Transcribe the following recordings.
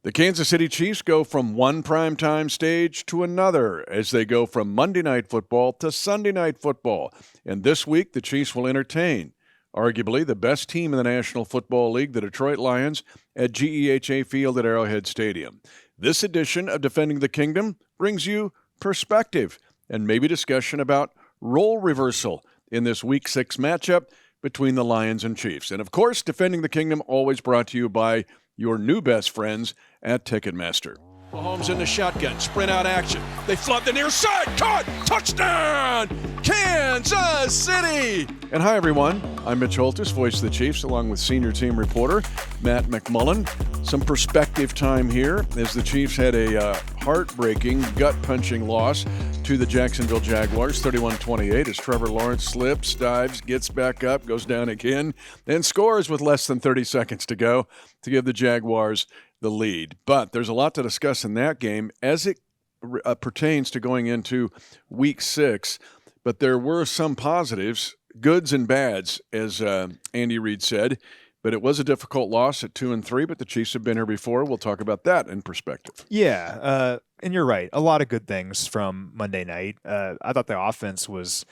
The Kansas City Chiefs go from one primetime stage to another as they go from Monday Night Football to Sunday Night Football. And this week, the Chiefs will entertain arguably the best team in the National Football League, the Detroit Lions, at GEHA Field at Arrowhead Stadium. This edition of Defending the Kingdom brings you perspective and maybe discussion about role reversal in this Week 6 matchup between the Lions and Chiefs. And, of course, Defending the Kingdom always brought to you by your new best friends at Ticketmaster. Mahomes in the shotgun, sprint out action. They flood the near side, caught, touchdown, Kansas City! And hi, everyone. I'm Mitch Holthus, voice of the Chiefs, along with senior team reporter Matt McMullen. Some perspective time here as the Chiefs had a heartbreaking, gut-punching loss to the Jacksonville Jaguars, 31-28, as Trevor Lawrence slips, dives, gets back up, goes down again, and scores with less than 30 seconds to go to give the Jaguars the lead. But there's a lot to discuss in that game as it pertains to going into Week 6. But there were some positives, goods and bads, as Andy Reid said. But it was a difficult loss at 2-3, but the Chiefs have been here before. We'll talk about that in perspective. Yeah, and you're right. A lot of good things from Monday night. I thought the offense was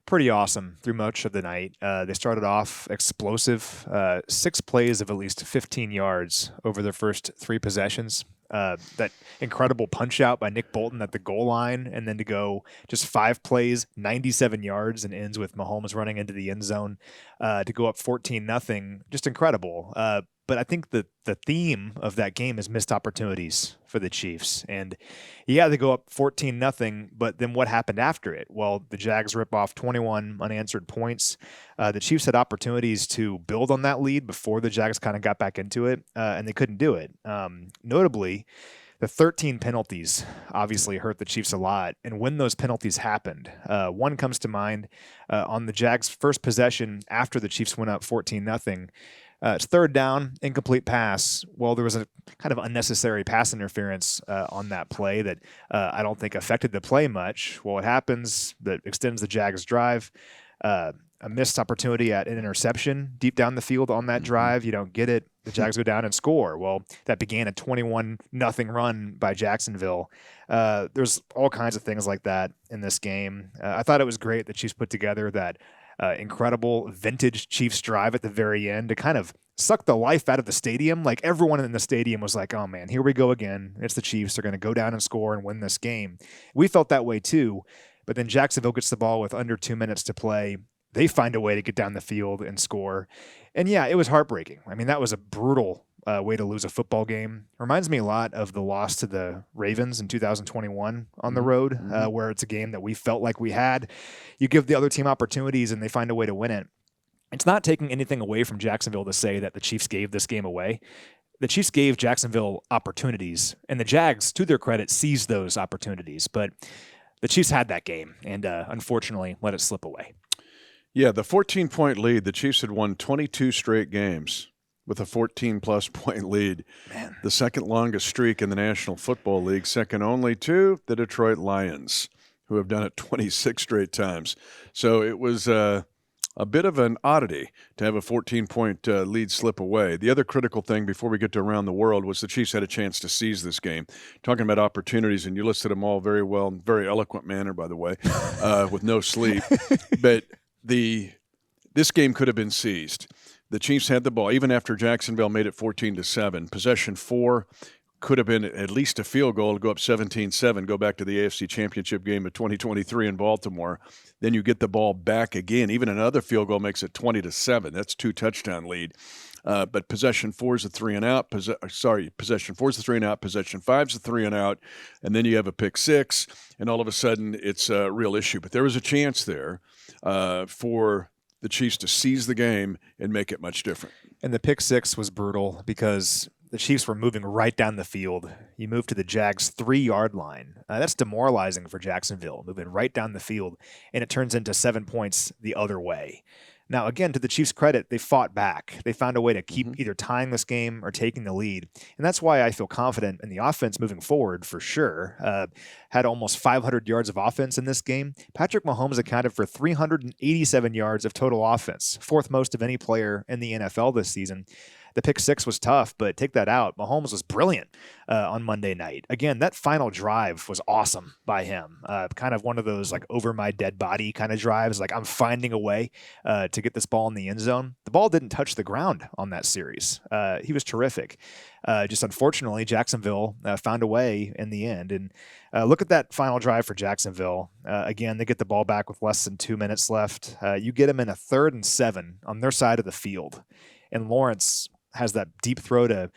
pretty awesome through much of the night. They started off explosive, 6 plays of at least 15 yards over their first 3 possessions. That incredible punch out by Nick Bolton at the goal line, and then to go just 5 plays, 97 yards, and ends with Mahomes running into the end zone to go up 14-0. Just incredible. But I think the theme of that game is missed opportunities for the Chiefs. And yeah, they go up 14-0, but then what happened after it? Well, the Jags rip off 21 unanswered points. The Chiefs had opportunities to build on that lead before the Jags kind of got back into it, and they couldn't do it. Notably, the 13 penalties obviously hurt the Chiefs a lot. And when those penalties happened, one comes to mind on the Jags' first possession after the Chiefs went up 14-0. It's third down, incomplete pass. Well, there was a kind of unnecessary pass interference on that play that I don't think affected the play much. Well, it happens that extends the Jags' drive. A missed opportunity at an interception deep down the field on that drive. You don't get it. The Jags go down and score. Well, that began a 21-0 run by Jacksonville. There's all kinds of things like that in this game. I thought it was great that Chiefs put together that incredible vintage Chiefs drive at the very end to kind of suck the life out of the stadium. Like, everyone in the stadium was like, oh man, here we go again. It's the Chiefs. They're going to go down and score and win this game. We felt that way too. But then Jacksonville gets the ball with under 2 minutes to play. They find a way to get down the field and score. And yeah, it was heartbreaking. I mean, that was a brutal way to lose a football game. Reminds me a lot of the loss to the Ravens in 2021 on the road, where it's a game that we felt like we had. You give the other team opportunities and they find a way to win it. It's not taking anything away from Jacksonville to say that the Chiefs gave this game away. The Chiefs gave Jacksonville opportunities, and the Jags, to their credit, seized those opportunities. But the Chiefs had that game and unfortunately let it slip away. Yeah, the 14-point lead, the Chiefs had won 22 straight games with a 14-plus point lead. Man. The second longest streak in the National Football League, second only to the Detroit Lions, who have done it 26 straight times. So it was a bit of an oddity to have a 14-point lead slip away. The other critical thing before we get to around the world was the Chiefs had a chance to seize this game. Talking about opportunities, and you listed them all very well, in very eloquent manner, by the way, with no sleep. But this game could have been seized. The Chiefs had the ball, even after Jacksonville made it 14-7. Possession 4 could have been at least a field goal to go up 17-7, go back to the AFC Championship game of 2023 in Baltimore. Then you get the ball back again. Even another field goal makes it 20-7. That's 2 touchdown lead. But possession 4 is a 3-and-out. Possession 4 is a 3-and-out. Possession 5 is a 3-and-out. And then you have a pick 6, and all of a sudden it's a real issue. But there was a chance there for the Chiefs to seize the game and make it much different. And the pick 6 was brutal because the Chiefs were moving right down the field. You move to the Jags' 3-yard line. That's demoralizing for Jacksonville, moving right down the field, and it turns into 7 points the other way. Now, again, to the Chiefs' credit, they fought back. They found a way to keep either tying this game or taking the lead. And that's why I feel confident in the offense moving forward for sure. Had almost 500 yards of offense in this game. Patrick Mahomes accounted for 387 yards of total offense, 4th most of any player in the NFL this season. The pick six was tough, but take that out. Mahomes was brilliant on Monday night. Again, that final drive was awesome by him. Kind of one of those like over my dead body kind of drives. Like I'm finding a way to get this ball in the end zone. The ball didn't touch the ground on that series. He was terrific. Just unfortunately, Jacksonville found a way in the end. And look at that final drive for Jacksonville. Again, they get the ball back with less than 2 minutes left. You get them in a 3rd and 7 on their side of the field. And Lawrence has that deep throw to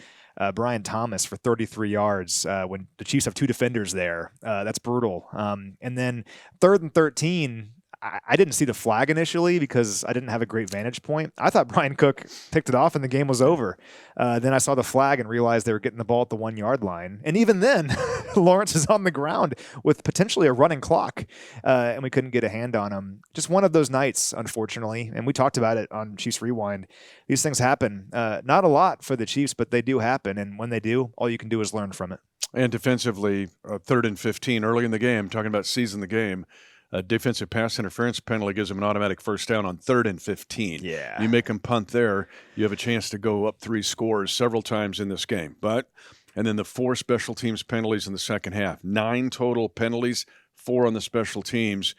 Brian Thomas for 33 yards when the Chiefs have 2 defenders there. That's brutal. And then 3rd and 13, I didn't see the flag initially because I didn't have a great vantage point. I thought Brian Cook picked it off and the game was over. Then I saw the flag and realized they were getting the ball at the 1 yard line. And even then, Lawrence is on the ground with potentially a running clock, and we couldn't get a hand on him. Just one of those nights, unfortunately. And we talked about it on Chiefs Rewind. These things happen. Not a lot for the Chiefs, but they do happen. And when they do, all you can do is learn from it. And defensively, 3rd and 15 early in the game, talking about seizing the game. A defensive pass interference penalty gives them an automatic first down on 3rd and 15. Yeah. You make them punt there, you have a chance to go up 3 scores several times in this game. And then the 4 special teams penalties in the second half. 9 total penalties, 4 on the special teams.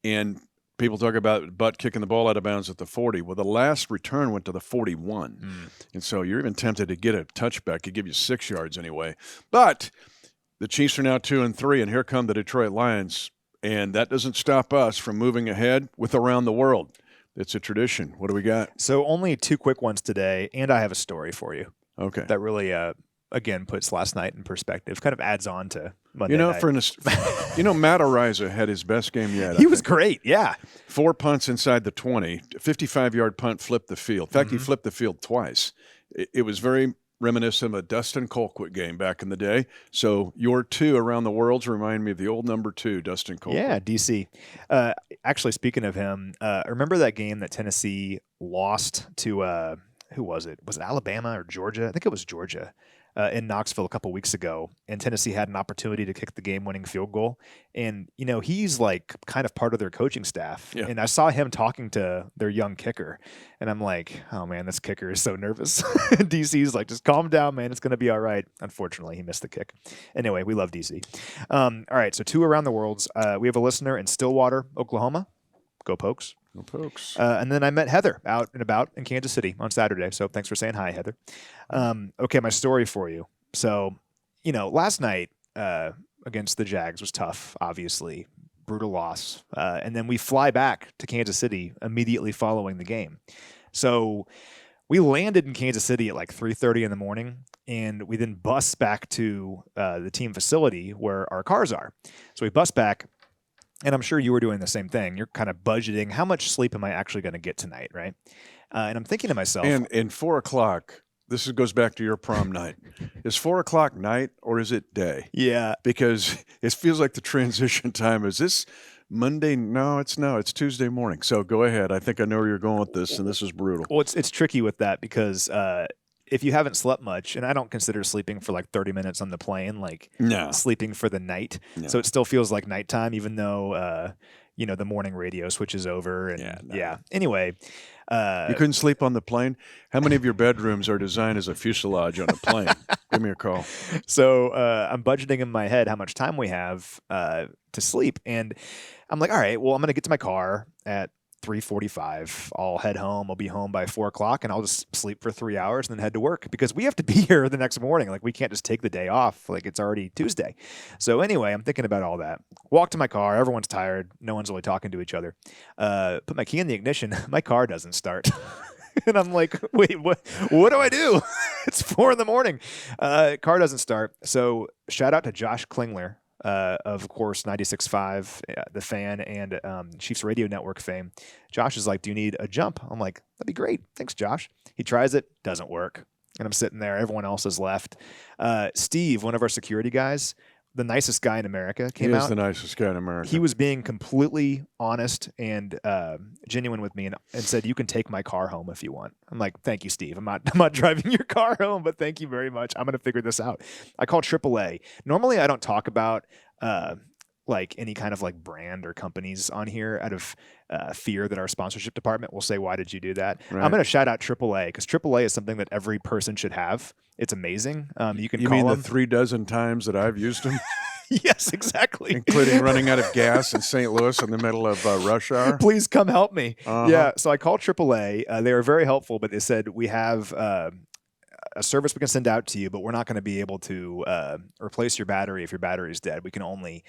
And people talk about Butt kicking the ball out of bounds at the 40. Well, the last return went to the 41. And so you're even tempted to get a touchback. It give you 6 yards anyway. But the Chiefs are now 2-3, and here come the Detroit Lions. And that doesn't stop us from moving ahead with Around the World. It's a tradition. What do we got? So only 2 quick ones today, and I have a story for you. Okay. That really, again, puts last night in perspective. Kind of adds on to Monday night. Matt Ariza had his best game yet. He was great, yeah. 4 punts inside the 20. 55-yard punt flipped the field. In fact, he flipped the field twice. It was very reminiscent of a Dustin Colquitt game back in the day. So your 2 Around the Worlds remind me of the old number 2, Dustin Colquitt. Yeah, DC. Actually, speaking of him, remember that game that Tennessee lost to, who was it? Was it Alabama or Georgia? I think it was Georgia. In Knoxville a couple weeks ago, and Tennessee had an opportunity to kick the game-winning field goal. And, he's like kind of part of their coaching staff. Yeah. And I saw him talking to their young kicker, and I'm like, oh, man, this kicker is so nervous. DC's like, just calm down, man. It's going to be all right. Unfortunately, he missed the kick. Anyway, we love DC. All right, so 2 Around the Worlds. We have a listener in Stillwater, Oklahoma. Go Pokes. Go Pokes. And then I met Heather out and about in Kansas City on Saturday. So thanks for saying hi, Heather. Okay, my story for you. So, last night against the Jags was tough, obviously. Brutal loss. And then we fly back to Kansas City immediately following the game. So we landed in Kansas City at like 3:30 in the morning, and we then bus back to the team facility where our cars are. So we bus back. And I'm sure you were doing the same thing. You're kind of budgeting, how much sleep am I actually going to get tonight, right? And I'm thinking to myself. And 4 o'clock, this goes back to your prom night. Is 4 o'clock night or is it day? Yeah. Because it feels like the transition time. Is this Monday? No, it's Tuesday morning. So go ahead. I think I know where you're going with this, and this is brutal. Well, it's tricky with that because if you haven't slept much, and I don't consider sleeping for like 30 minutes on the plane, sleeping for the night. No. So it still feels like nighttime, even though, the morning radio switches over. And Anyway. You couldn't sleep on the plane? How many of your bedrooms are designed as a fuselage on a plane? Give me a call. So I'm budgeting in my head how much time we have to sleep. And I'm like, all right, well, I'm going to get to my car at 3:45. I'll head home. I'll be home by 4 o'clock, and I'll just sleep for 3 hours and then head to work because we have to be here the next morning. Like, we can't just take the day off. Like, it's already Tuesday. So anyway, I'm thinking about all that. Walk to my car. Everyone's tired. No one's really talking to each other. Put my key in the ignition. My car doesn't start. And I'm like, wait, what do I do? It's 4 a.m. Car doesn't start. So shout out to Josh Klingler. Of course, 96.5, The Fan, and Chiefs Radio Network fame. Josh is like, do you need a jump? I'm like, that'd be great. Thanks, Josh. He tries it, doesn't work. And I'm sitting there. Everyone else has left. Steve, one of our security guys, the nicest guy in America, came out. He is the nicest guy in America. He was being completely honest and genuine with me and said, you can take my car home if you want. I'm like, thank you, Steve. I'm not driving your car home, but thank you very much. I'm going to figure this out. I called AAA. Normally, I don't talk about like any kind of like brand or companies on here out of fear that our sponsorship department will say, why did you do that? Right. I'm going to shout out AAA because AAA is something that every person should have. It's amazing. You can You call mean them. the 3 dozen times that I've used them, Yes, exactly. including running out of gas in St. Louis in the middle of rush hour? Please come help me. Uh-huh. Yeah. So I called AAA. They were very helpful, but they said, we have a service we can send out to you, but we're not going to be able to replace your battery if your battery is dead. We can only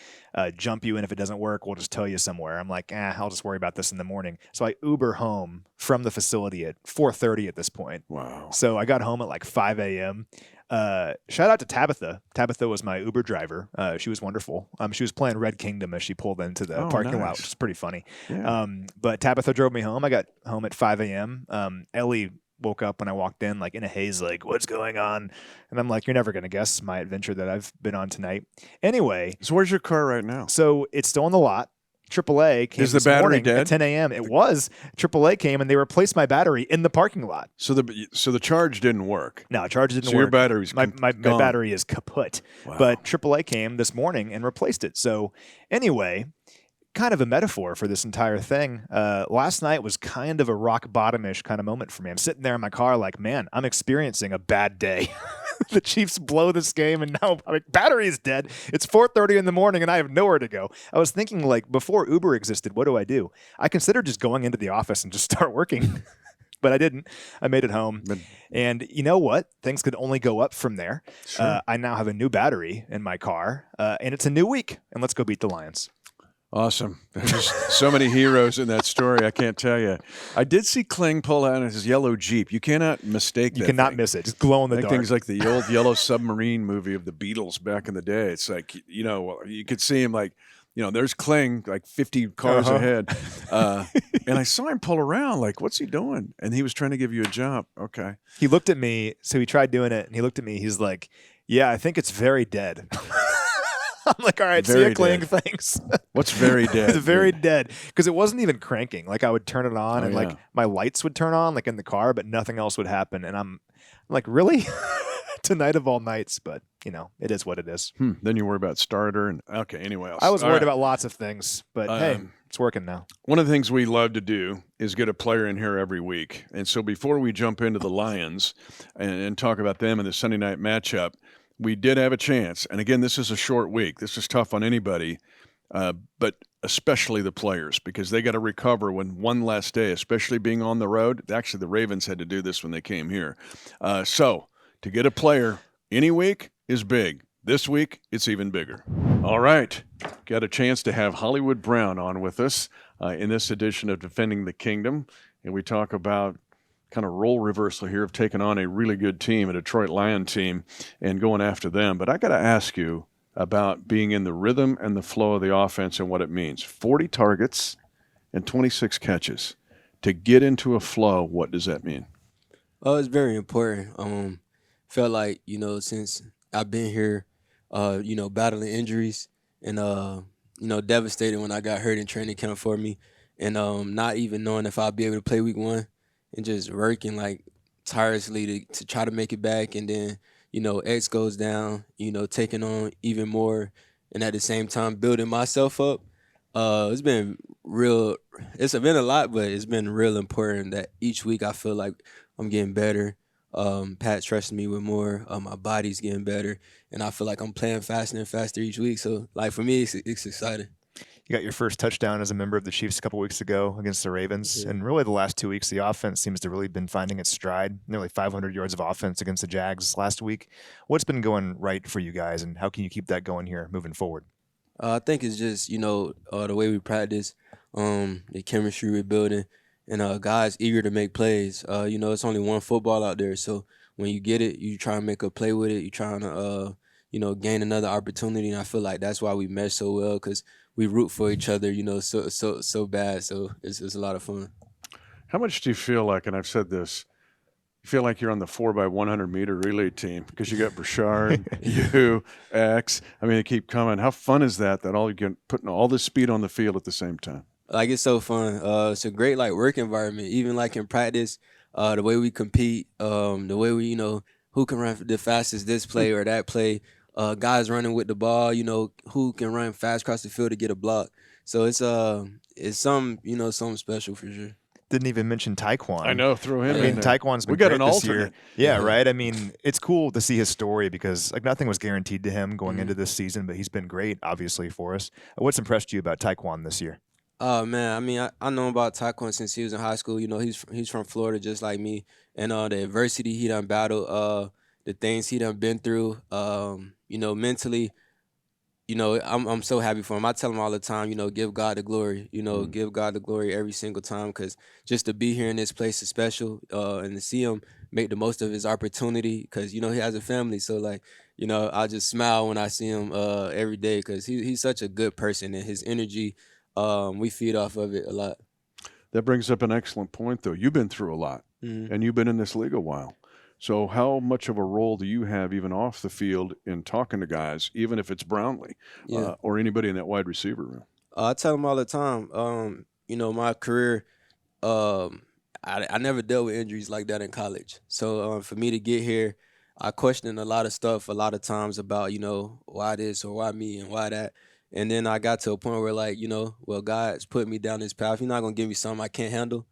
jump you in if it doesn't work. We'll just tow you somewhere. I'm like, I'll just worry about this in the morning. So I Uber home from the facility at 4:30 at this point. Wow. So I got home at like 5 a.m. Shout out to Tabitha. Tabitha was my Uber driver. She was wonderful. She was playing Red Kingdom as she pulled into the parking lot, which is pretty funny. Yeah. But Tabitha drove me home. I got home at 5 a.m. Ellie woke up when I walked in, like in a haze, like, what's going on? And I'm like, you're never going to guess my adventure that I've been on tonight. Anyway. So where's your car right now? So it's still in the lot. AAA came Is the battery morning dead? At 10 a.m. It was. AAA came and they replaced my battery in the parking lot. So the charge didn't work. No, charge didn't So work. your battery's my gone. battery is kaput. Wow. But AAA came this morning and replaced it. So anyway, kind of a metaphor for this entire thing. Last night was kind of a rock bottom-ish kind of moment for me. I'm sitting there in my car like, man, I'm experiencing a bad day. The Chiefs blow this game, and now my battery is dead. It's 4:30 in the morning, and I have nowhere to go. I was thinking, like, before Uber existed, what do? I considered just going into the office and just start working. But I didn't. I made it home. And you know what? Things could only go up from there. Sure. I now have a new battery in my car, and it's a new week. And let's go beat the Lions. Awesome. There's just so many heroes in that story. I can't tell you. I did see Kling pull out his yellow Jeep. You cannot mistake that. You cannot thing. miss it. Just glow in the That dark. thing's like the old Yellow Submarine movie of the Beatles back in the day. It's like, you could see him like, there's Kling like 50 cars ahead. And I saw him pull around like, what's he doing? And he was trying to give you a jump. Okay. He looked at me. So he tried doing it, and he looked at me. He's like, yeah, I think it's very dead. I'm like, all right, see ya, Kling, thanks. What's very dead? It's very dead. Because it wasn't even cranking. Like, I would turn it on, and like my lights would turn on, like in the car, but nothing else would happen. And I'm like, really? Tonight of all nights, but it is what it is. Then you worry about starter and okay. Anyway, I was worried about lots of things, but hey, it's working now. One of the things we love to do is get a player in here every week, and so before we jump into the Lions and talk about them in the Sunday night matchup, we did have a chance. And again, this is a short week. This is tough on anybody, but especially the players because they got to recover when one last day, especially being on the road. Actually, the Ravens had to do this when they came here. So to get a player any week is big. This week, it's even bigger. All right. Got a chance to have Hollywood Brown on with us in this edition of Defending the Kingdom. And we talk about kind of role reversal here of taking on a really good team, a Detroit Lion team, and going after them. But I got to ask you about being in the rhythm and the flow of the offense and what it means. 40 targets and 26 catches. To get into a flow, what does that mean? Oh, it's very important. Felt like, since I've been here, battling injuries and, devastated when I got hurt in training camp for me and not even knowing if I'll be able to play week 1 and just working like tirelessly to try to make it back. And then, X goes down, taking on even more. And at the same time, building myself up. It's been real. It's been a lot, but it's been real important that each week I feel like I'm getting better. Pat trusting me with more. My body's getting better, and I feel like I'm playing faster and faster each week. So, like for me, it's exciting. You got your first touchdown as a member of the Chiefs a couple weeks ago against the Ravens, and really the last 2 weeks, the offense seems to really been finding its stride. Nearly 500 yards of offense against the Jags last week. What's been going right for you guys, and how can you keep that going here moving forward? I think it's just the way we practice, the chemistry we're building. And guys eager to make plays. It's only one football out there, so when you get it, you try and make a play with it. You trying to, gain another opportunity. And I feel like that's why we mesh so well because we root for each other, so bad. So it's a lot of fun. How much do you feel like, and I've said this, you feel like you're on the 4x100 meter relay team because you got Brashard, you, X. I mean, they keep coming. How fun is that all you get putting all this speed on the field at the same time? Like, it's so fun. It's a great, work environment. Even, in practice, the way we compete, the way we, who can run the fastest this play or that play. guys running with the ball, who can run fast across the field to get a block. So it's something special for sure. Didn't even mention Taekwon. I know, throw him I in mean, there. Taekwon's been We got great an this year. alternate. Yeah, right. I mean, it's cool to see his story because nothing was guaranteed to him going into this season, but he's been great, obviously, for us. What's impressed you about Taekwon this year? Oh man, I mean, I know about Taekwon since he was in high school. He's from Florida just like me, and the adversity he done battled, the things he done been through, mentally. I'm so happy for him. I tell him all the time, give God the glory. Give God the glory every single time because just to be here in this place is special, and to see him make the most of his opportunity because he has a family. So I just smile when I see him every day because he's such a good person and his energy. We feed off of it a lot. That brings up an excellent point, though. You've been through a lot, and you've been in this league a while. So how much of a role do you have even off the field in talking to guys, even if it's Brownlee or anybody in that wide receiver room? I tell them all the time, my career, I never dealt with injuries like that in college. So for me to get here, I questioned a lot of stuff a lot of times about, why this or why me and why that. And then I got to a point where God's put me down this path. He's not going to give me something I can't handle.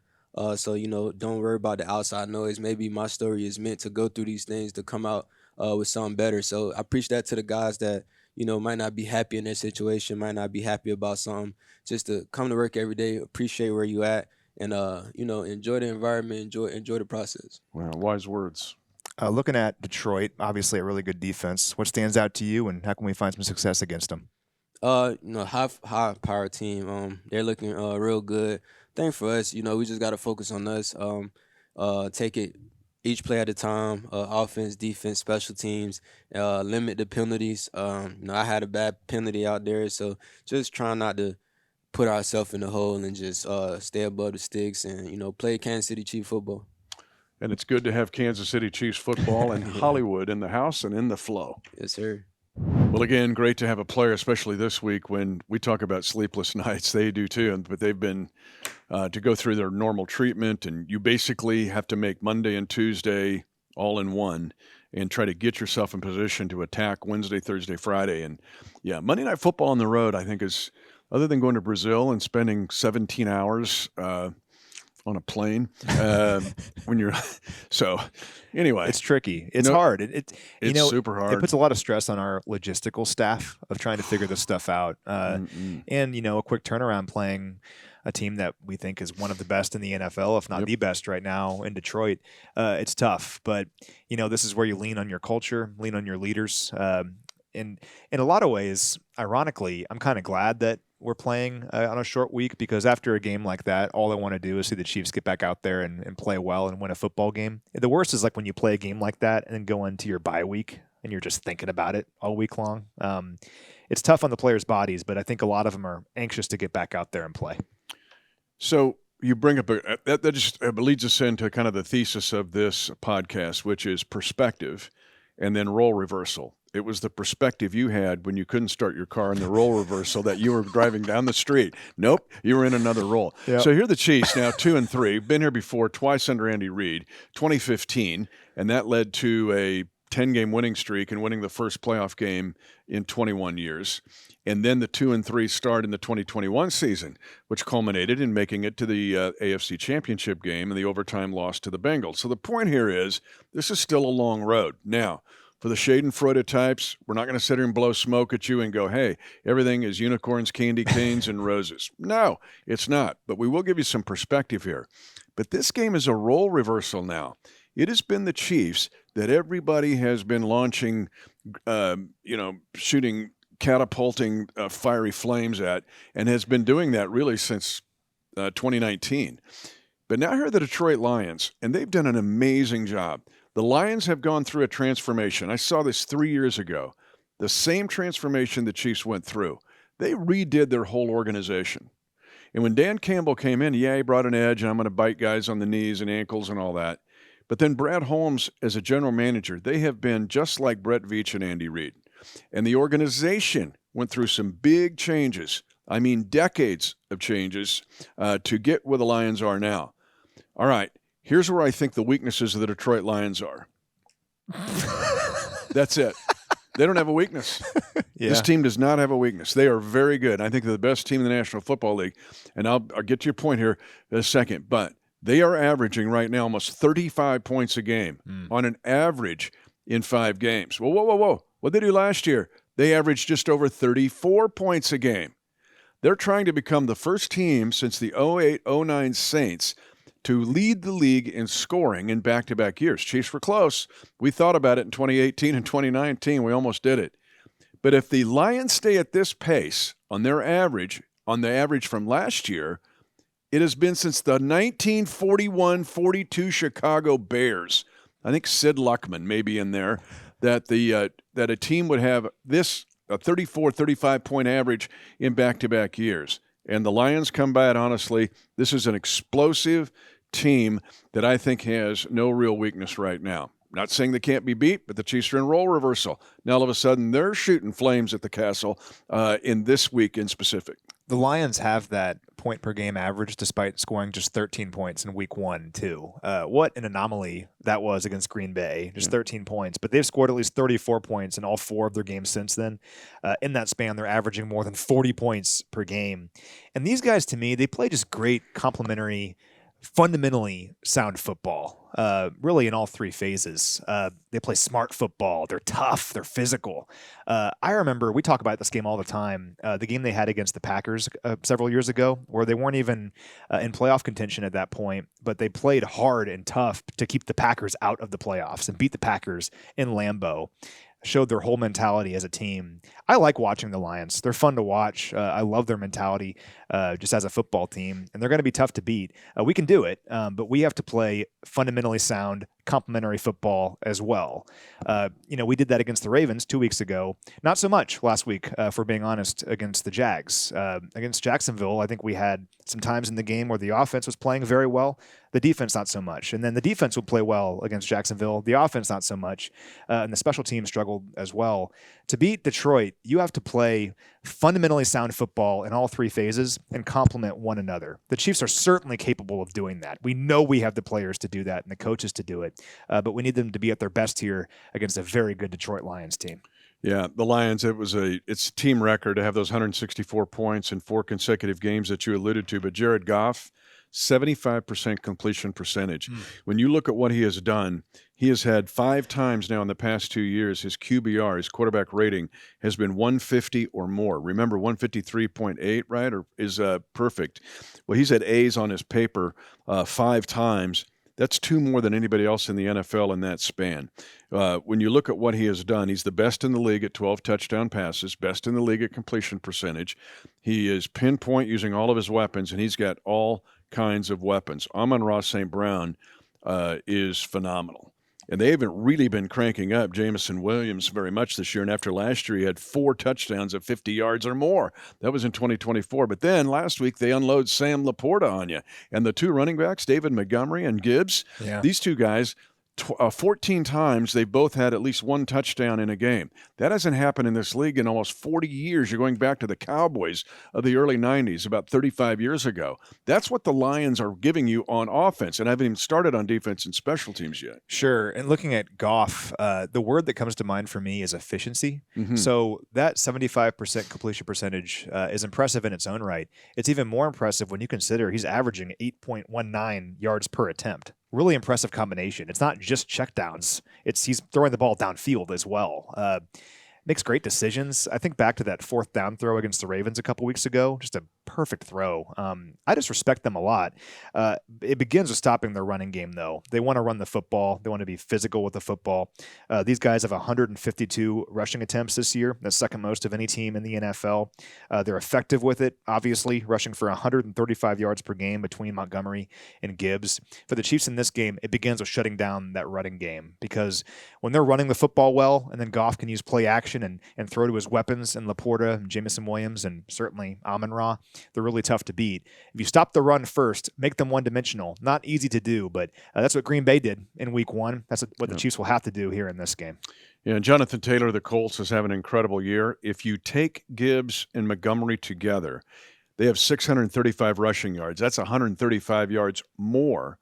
So don't worry about the outside noise. Maybe my story is meant to go through these things to come out with something better. So I preach that to the guys that, might not be happy in their situation, might not be happy about something, just to come to work every day, appreciate where you at, and, enjoy the environment, enjoy the process. Wow, wise words. Looking at Detroit, obviously a really good defense. What stands out to you, and how can we find some success against them? High power team. They're looking real good. Thing for us, we just got to focus on us. Take it each play at a time. Offense, defense, special teams. Limit the penalties. I had a bad penalty out there, so just trying not to put ourselves in the hole and just stay above the sticks and play Kansas City Chiefs football. And it's good to have Kansas City Chiefs football and Hollywood in the house and in the flow. Yes, sir. Well, again, great to have a player, especially this week when we talk about sleepless nights. They do too, but they've been to go through their normal treatment, and you basically have to make Monday and Tuesday all in one and try to get yourself in position to attack Wednesday, Thursday, Friday. And, yeah, Monday Night Football on the road, I think, is other than going to Brazil and spending 17 hours on a plane when you're so anyway, it's tricky. It's hard. It's super hard. It puts a lot of stress on our logistical staff of trying to figure this stuff out. And a quick turnaround playing a team that we think is one of the best in the NFL, if not the best right now in Detroit. It's tough, but this is where you lean on your culture, lean on your leaders. And in a lot of ways, ironically, I'm kind of glad that we're playing on a short week because after a game like that, all I want to do is see the Chiefs get back out there and play well and win a football game. The worst is when you play a game like that and then go into your bye week and you're just thinking about it all week long. It's tough on the players' bodies, but I think a lot of them are anxious to get back out there and play. So you bring up that just leads us into kind of the thesis of this podcast, which is perspective and then role reversal. It was the perspective you had when you couldn't start your car in the role reversal that you were driving down the street. Nope, you were in another role. Yep. So here are the Chiefs now 2-3. Been here before, twice under Andy Reid, 2015, and that led to a 10-game winning streak and winning the first playoff game in 21 years. And then the 2-3 start in the 2021 season, which culminated in making it to the AFC Championship game and the overtime loss to the Bengals. So the point here is this is still a long road. Now, for the Schadenfreude types, we're not going to sit here and blow smoke at you and go, hey, everything is unicorns, candy canes, and roses. No, it's not. But we will give you some perspective here. But this game is a role reversal now. It has been the Chiefs that everybody has been launching, shooting, catapulting fiery flames at, and has been doing that really since 2019. But now here are the Detroit Lions, and they've done an amazing job. The Lions have gone through a transformation. I saw this 3 years ago. The same transformation the Chiefs went through. They redid their whole organization. And when Dan Campbell came in, he brought an edge, and I'm going to bite guys on the knees and ankles and all that. But then Brad Holmes, as a general manager, they have been just like Brett Veach and Andy Reid. And the organization went through some big changes. I mean, decades of changes to get where the Lions are now. All right. Here's where I think the weaknesses of the Detroit Lions are. That's it. They don't have a weakness. Yeah. This team does not have a weakness. They are very good. I think they're the best team in the National Football League. And I'll get to your point here in a second. But they are averaging right now almost 35 points a game on an average in 5 games. Whoa. What did they do last year? They averaged just over 34 points a game. They're trying to become the first team since the 08-09 Saints to lead the league in scoring in back-to-back years. Chiefs were close. We thought about it in 2018 and 2019. We almost did it. But if the Lions stay at this pace on the average from last year, it has been since the 1941-42 Chicago Bears. I think Sid Luckman may be in there, that a team would have a 34, 35-point average in back-to-back years. And the Lions come by it honestly. This is an explosive team that I think has no real weakness right now. Not saying they can't be beat, but the Chiefs are in role reversal. Now, all of a sudden, they're shooting flames at the castle in this week in specific. The Lions have that point-per-game average despite scoring just 13 points in week 1, too. What an anomaly that was against Green Bay, just 13 points. But they've scored at least 34 points in all 4 of their games since then. In that span, they're averaging more than 40 points per game. And these guys, to me, they play just great complementary, fundamentally sound football, really in all 3 phases. They play smart football. They're tough. They're physical. I remember we talk about this game all the time, the game they had against the Packers several years ago, where they weren't even in playoff contention at that point, but they played hard and tough to keep the Packers out of the playoffs and beat the Packers in Lambeau. Showed their whole mentality as a team. I like watching the Lions. They're fun to watch. I love their mentality just as a football team, and they're going to be tough to beat. We can do it, but we have to play fundamentally sound, complementary football as well. We did that against the Ravens 2 weeks ago. Not so much last week, for being honest, against the Jags. Against Jacksonville, I think we had some times in the game where the offense was playing very well, the defense not so much. And then the defense would play well against Jacksonville, the offense not so much, and the special team struggled as well. To beat Detroit, you have to play fundamentally sound football in all 3 phases and complement one another. The Chiefs are certainly capable of doing that. We know we have the players to do that and the coaches to do it, but we need them to be at their best here against a very good Detroit Lions team. Yeah, the Lions, it's a team record to have those 164 points in 4 consecutive games that you alluded to, but Jared Goff, 75% completion percentage. When you look at what he has done, he has had 5 times now in the past 2 years, his QBR, his quarterback rating, has been 150 or more. Remember, 153.8, right, or is perfect. Well, he's had A's on his paper 5 times. That's 2 more than anybody else in the NFL in that span. When you look at what he has done, he's the best in the league at 12 touchdown passes, best in the league at completion percentage. He is pinpoint using all of his weapons, and he's got all kinds of weapons. Amon-Ra St. Brown is phenomenal. And they haven't really been cranking up Jameson Williams very much this year. And after last year, he had 4 touchdowns of 50 yards or more. That was in 2024. But then last week, they unload Sam Laporta on you. And the 2 running backs, David Montgomery and Gibbs, these 2 guys, 14 times they've both had at least 1 touchdown in a game. That hasn't happened in this league in almost 40 years. You're going back to the Cowboys of the early 90s, about 35 years ago. That's what the Lions are giving you on offense, and I haven't even started on defense and special teams yet. Sure, and looking at Goff, the word that comes to mind for me is efficiency. So that 75% completion percentage is impressive in its own right. It's even more impressive when you consider he's averaging 8.19 yards per attempt. Really impressive combination. It's not just checkdowns. He's throwing the ball downfield as well. Makes great decisions. I think back to that 4th down throw against the Ravens a couple weeks ago, just a perfect throw. I just respect them a lot. It begins with stopping their running game, though. They want to run the football. They want to be physical with the football. These guys have 152 rushing attempts this year. That's second most of any team in the NFL. They're effective with it, obviously, rushing for 135 yards per game between Montgomery and Gibbs. For the Chiefs in this game, it begins with shutting down that running game, because when they're running the football well, and then Goff can use play action and throw to his weapons and Laporta and Jameson Williams and certainly Amon-Ra, they're really tough to beat. If you stop the run first, make them one-dimensional. Not easy to do, but that's what Green Bay did in week 1. That's what the Chiefs will have to do here in this game. Yeah, and Jonathan Taylor, the Colts, is having an incredible year. If you take Gibbs and Montgomery together, they have 635 rushing yards. That's 135 yards more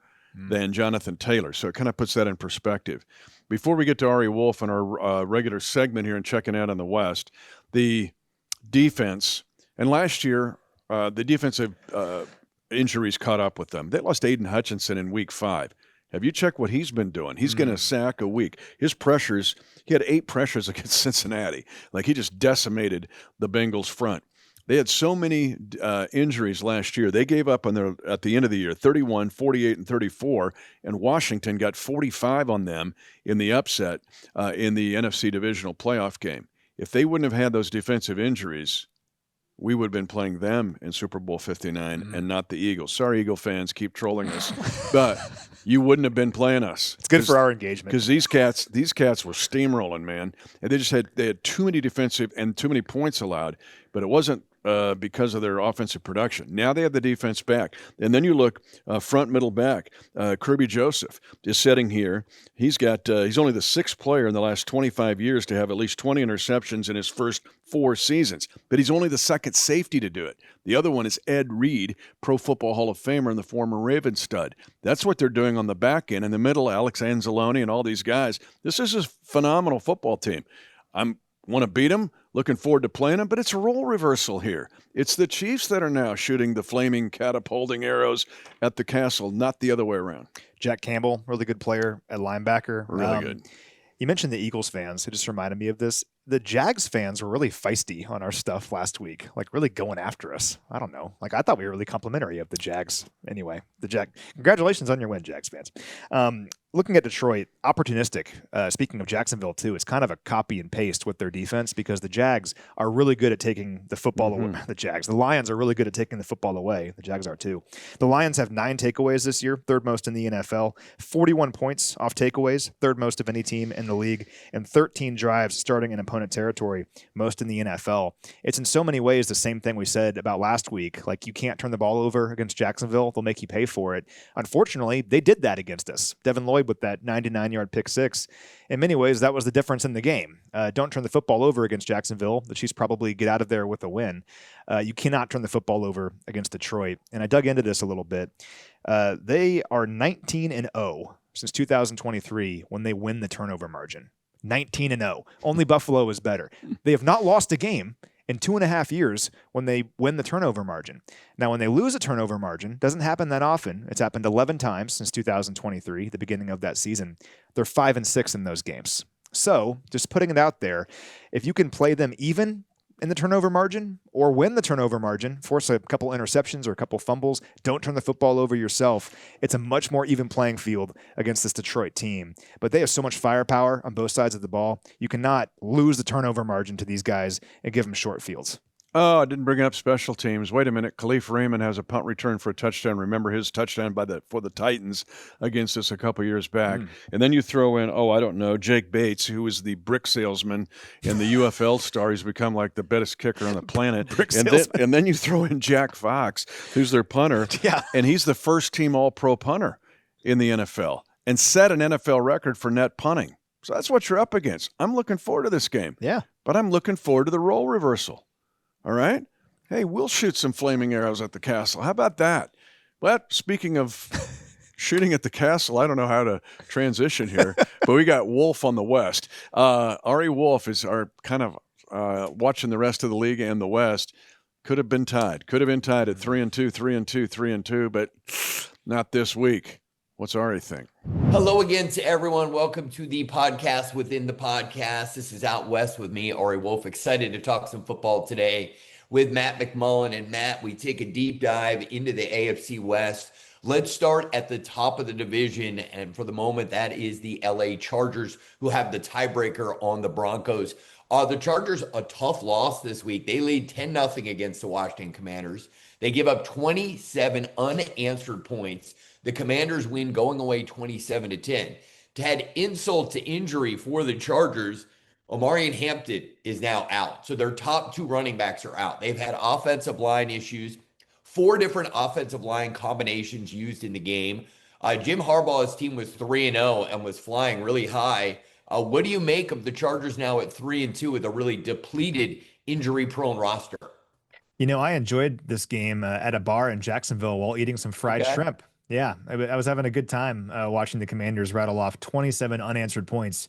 than Jonathan Taylor. So it kind of puts that in perspective. before we get to Ari Wolfe and our regular segment here and checking out on the West, the defense, and last year, the defensive injuries caught up with them. They lost Aiden Hutchinson in week 5. Have you checked what he's been doing? He's getting a sack a week. His pressures, he had 8 pressures against Cincinnati. Like, he just decimated the Bengals front. They had so many injuries last year. They gave up on at the end of the year, 31, 48, and 34, and Washington got 45 on them in the upset in the NFC divisional playoff game. If they wouldn't have had those defensive injuries, we would have been playing them in Super Bowl 59 and not the Eagles. Sorry, Eagle fans, keep trolling us, but you wouldn't have been playing us. It's good for our engagement because these cats were steamrolling, man, and they had too many defensive and too many points allowed. But it wasn't because of their offensive production. Now they have the defense back. And then you look front, middle, back. Kirby Joseph is sitting here. He's only the 6th player in the last 25 years to have at least 20 interceptions in his first 4 seasons. But he's only the 2nd safety to do it. The other one is Ed Reed, Pro Football Hall of Famer and the former Ravens stud. That's what they're doing on the back end. In the middle, Alex Anzalone and all these guys. This is a phenomenal football team. Want to beat them, looking forward to playing them, but it's a role reversal here. It's the Chiefs that are now shooting the flaming, catapulting arrows at the castle, not the other way around. Jack Campbell, really good player at linebacker. Really good. You mentioned the Eagles fans. It just reminded me of this. The Jags fans were really feisty on our stuff last week, like really going after us. I don't know. Like, I thought we were really complimentary of the Jags. Anyway, congratulations on your win, Jags fans. Looking at Detroit, opportunistic. Speaking of Jacksonville, too, it's kind of a copy and paste with their defense because the Jags are really good at taking the football away. The Lions are really good at taking the football away. The Jags are, too. The Lions have 9 takeaways this year, 3rd most in the NFL, 41 points off takeaways, 3rd most of any team in the league, and 13 drives starting in opponent territory, most in the NFL. It's in so many ways the same thing we said about last week. Like, you can't turn the ball over against Jacksonville. They'll make you pay for it. Unfortunately, they did that against us. Devin Lloyd with that 99-yard pick 6. In many ways, that was the difference in the game. Don't turn the football over against Jacksonville. The Chiefs probably get out of there with a win. You cannot turn the football over against Detroit. And I dug into this a little bit. They are 19-0 since 2023 when they win the turnover margin. 19-0. Only Buffalo is better. They have not lost a game in 2.5 years when they win the turnover margin. Now, when they lose a turnover margin, doesn't happen that often. It's happened 11 times since 2023, the beginning of that season. They're 5-6 in those games. So, just putting it out there, if you can play them even in the turnover margin or win the turnover margin, force a couple interceptions or a couple fumbles, don't turn the football over yourself, it's a much more even playing field against this Detroit team. But they have so much firepower on both sides of the ball. You cannot lose the turnover margin to these guys and give them short fields. Oh, I didn't bring up special teams. Wait a minute. Khalif Raymond has a punt return for a touchdown. Remember his touchdown for the Titans against us a couple years back. And then you throw in, Jake Bates, who was the brick salesman and the UFL star. He's become like the best kicker on the planet. And then you throw in Jack Fox, who's their punter. Yeah. And he's the first team all-pro punter in the NFL and set an NFL record for net punting. So that's what you're up against. I'm looking forward to this game. Yeah. But I'm looking forward to the role reversal. All right? Hey, we'll shoot some flaming arrows at the castle. How about that? But speaking of shooting at the castle, I don't know how to transition here, but we got Wolfe on the West. Ari Wolfe is our kind of watching the rest of the league and the West. Could have been tied. Could have been tied at 3-2, 3-2, 3-2, but not this week. What's Ari think? Hello again to everyone. Welcome to the podcast within the podcast. This is Out West with me, Ari Wolfe. Excited to talk some football today with Matt McMullen. And Matt, we take a deep dive into the AFC West. Let's start at the top of the division. And for the moment, that is the LA Chargers, who have the tiebreaker on the Broncos. The Chargers, a tough loss this week. They lead 10-0 against the Washington Commanders. They give up 27 unanswered points. The Commanders win going away 27-10. To add insult to injury for the Chargers, Omarion Hampton is now out. So their top 2 running backs are out. They've had offensive line issues, 4 different offensive line combinations used in the game. Jim Harbaugh's team was 3-0 and was flying really high. What do you make of the Chargers now at 3-2 with a really depleted, injury-prone roster? You know, I enjoyed this game at a bar in Jacksonville while eating some fried shrimp. Yeah, I was having a good time watching the Commanders rattle off 27 unanswered points.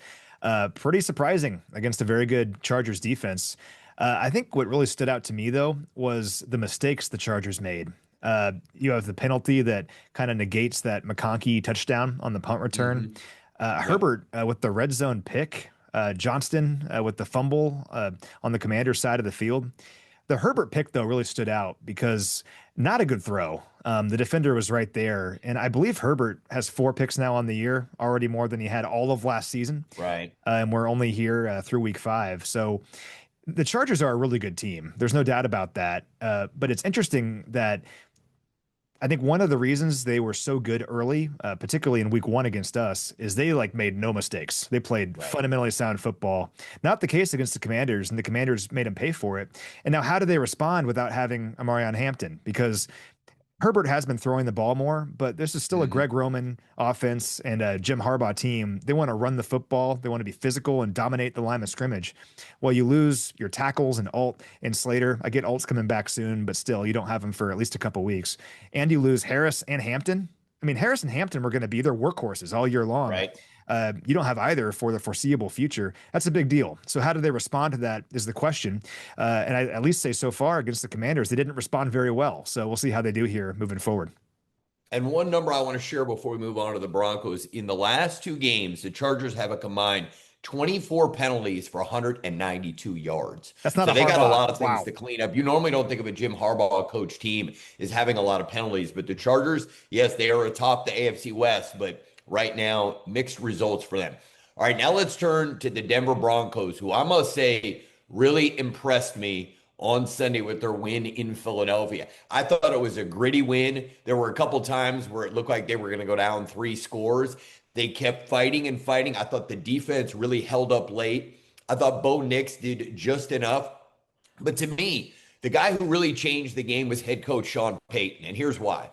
Pretty surprising against a very good Chargers defense. I think what really stood out to me, though, was the mistakes the Chargers made. You have the penalty that kind of negates that McConkey touchdown on the punt return. Yep. Herbert with the red zone pick. Johnston with the fumble on the Commanders side of the field. The Herbert pick, though, really stood out because not a good throw. The defender was right there. And I believe Herbert has 4 picks now on the year, already more than he had all of last season. Right. And we're only here through week 5. So the Chargers are a really good team. There's no doubt about that. But it's interesting that I think one of the reasons they were so good early, particularly in week 1 against us, is they made no mistakes. They played fundamentally sound football. Not the case against the Commanders, and the Commanders made them pay for it. And now how do they respond without having Amarion Hampton? Because Herbert has been throwing the ball more, but this is still a Greg Roman offense and a Jim Harbaugh team. They want to run the football. They want to be physical and dominate the line of scrimmage. Well, you lose your tackles and Alt and Slater. I get Alt's coming back soon, but still, you don't have him for at least a couple weeks. And you lose Harris and Hampton. I mean, Harris and Hampton were going to be their workhorses all year long. Right. You don't have either for the foreseeable future. That's a big deal. So how do they respond to that is the question. And I at least say so far against the Commanders, they didn't respond very well. So we'll see how they do here moving forward. And one number I want to share before we move on to the Broncos. In the last 2 games, the Chargers have a combined 24 penalties for 192 yards. That's not so a they got a Harbaugh. lot of things Wow. to clean up. You normally don't think of a Jim Harbaugh coach team as having a lot of penalties, but the Chargers, yes, they are atop the AFC West, but right now, mixed results for them. All right, now let's turn to the Denver Broncos, who I must say really impressed me on Sunday with their win in Philadelphia. I thought it was a gritty win. There were a couple times where it looked like they were going to go down 3 scores. They kept fighting and fighting. I thought the defense really held up late. I thought Bo Nix did just enough. But to me, the guy who really changed the game was head coach Sean Payton. And here's why.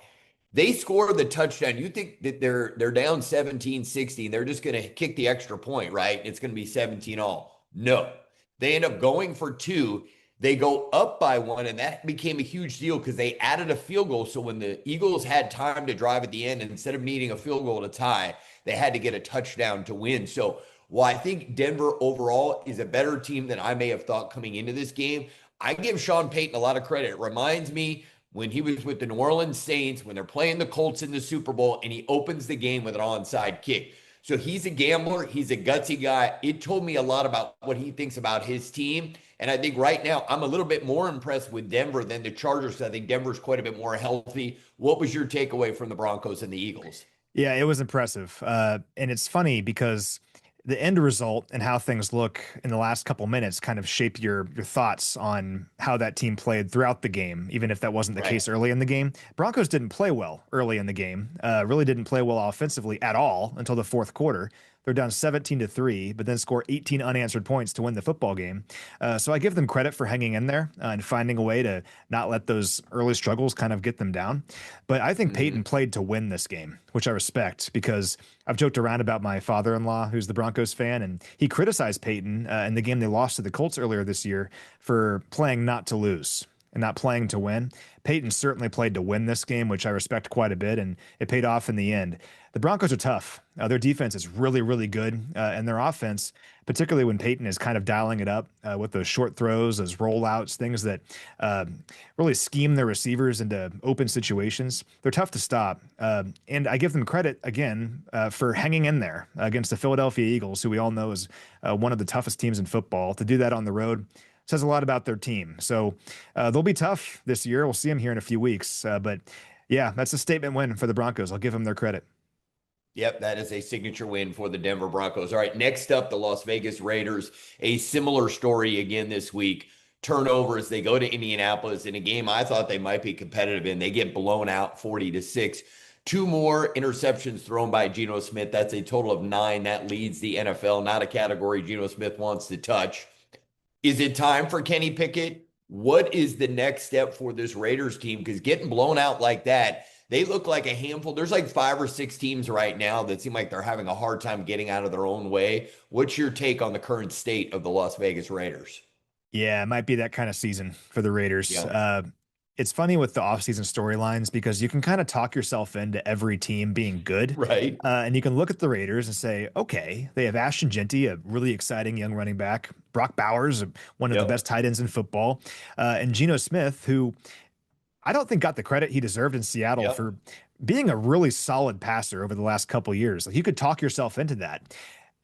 They scored the touchdown. You think that they're down 17-16. They're just going to kick the extra point, right? It's going to be 17 all. No. They end up going for 2. They go up by 1, and that became a huge deal because they added a field goal. So when the Eagles had time to drive at the end, and instead of needing a field goal to tie, they had to get a touchdown to win. So while I think Denver overall is a better team than I may have thought coming into this game, I give Sean Payton a lot of credit. It reminds me when he was with the New Orleans Saints, when they're playing the Colts in the Super Bowl, and he opens the game with an onside kick. So he's a gambler. He's a gutsy guy. It told me a lot about what he thinks about his team. And I think right now I'm a little bit more impressed with Denver than the Chargers. I think Denver's quite a bit more healthy. What was your takeaway from the Broncos and the Eagles? Yeah, it was impressive. And it's funny because the end result and how things look in the last couple minutes kind of shape your thoughts on how that team played throughout the game, even if that wasn't the case early in the game. Broncos didn't play well early in the game, really didn't play well offensively at all until the 4th quarter. They're down 17-3, but then score 18 unanswered points to win the football game. So I give them credit for hanging in there and finding a way to not let those early struggles kind of get them down. But I think Peyton played to win this game, which I respect because I've joked around about my father-in-law, who's the Broncos fan, and he criticized Peyton in the game they lost to the Colts earlier this year for playing not to lose and not playing to win. Peyton certainly played to win this game, which I respect quite a bit, and it paid off in the end. The Broncos are tough. Their defense is really, really good, and their offense, particularly when Peyton is kind of dialing it up with those short throws, those rollouts, things that really scheme their receivers into open situations. They're tough to stop, and I give them credit, again, for hanging in there against the Philadelphia Eagles, who we all know is one of the toughest teams in football. To do that on the road says a lot about their team. So they'll be tough this year. We'll see them here in a few weeks. But yeah, that's a statement win for the Broncos. I'll give them their credit. Yep, that is a signature win for the Denver Broncos. All right, next up, the Las Vegas Raiders. A similar story again this week. Turnovers, they go to Indianapolis in a game I thought they might be competitive in. They get blown out 40-6. 2 more interceptions thrown by Geno Smith. That's a total of 9. That leads the NFL, not a category Geno Smith wants to touch. Is it time for Kenny Pickett? What is the next step for this Raiders team? Because getting blown out like that, they look like a handful. There's like 5 or 6 teams right now that seem like they're having a hard time getting out of their own way. What's your take on the current state of the Las Vegas Raiders? Yeah, it might be that kind of season for the Raiders. Yeah. It's funny with the offseason storylines because you can kind of talk yourself into every team being good. Right. And you can look at the Raiders and say, okay, they have Ashton Genty, a really exciting young running back, Brock Bowers, one of the best tight ends in football, and Geno Smith, who I don't think got the credit he deserved in Seattle for being a really solid passer over the last couple years. Like, you could talk yourself into that.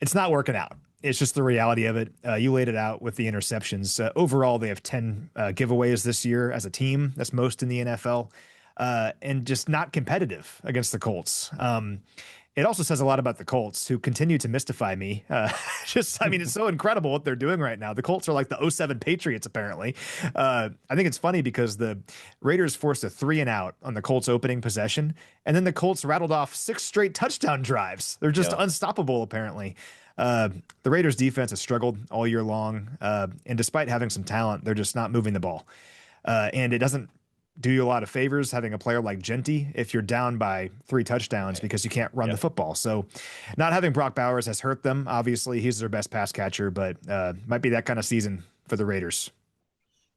It's not working out. It's just the reality of it. You laid it out with the interceptions. Overall, they have 10 giveaways this year as a team. That's most in the NFL, and just not competitive against the Colts. It also says a lot about the Colts, who continue to mystify me. I mean, it's so incredible what they're doing right now. The Colts are like the '07 Patriots, apparently. I think it's funny because the Raiders forced a 3-and-out on the Colts' opening possession, and then the Colts rattled off 6 straight touchdown drives. They're just unstoppable, apparently. The Raiders' defense has struggled all year long, and despite having some talent, they're just not moving the ball. And it doesn't do you a lot of favors having a player like Genty if you're down by 3 touchdowns because you can't run the football. So not having Brock Bowers has hurt them. Obviously, he's their best pass catcher, but might be that kind of season for the Raiders.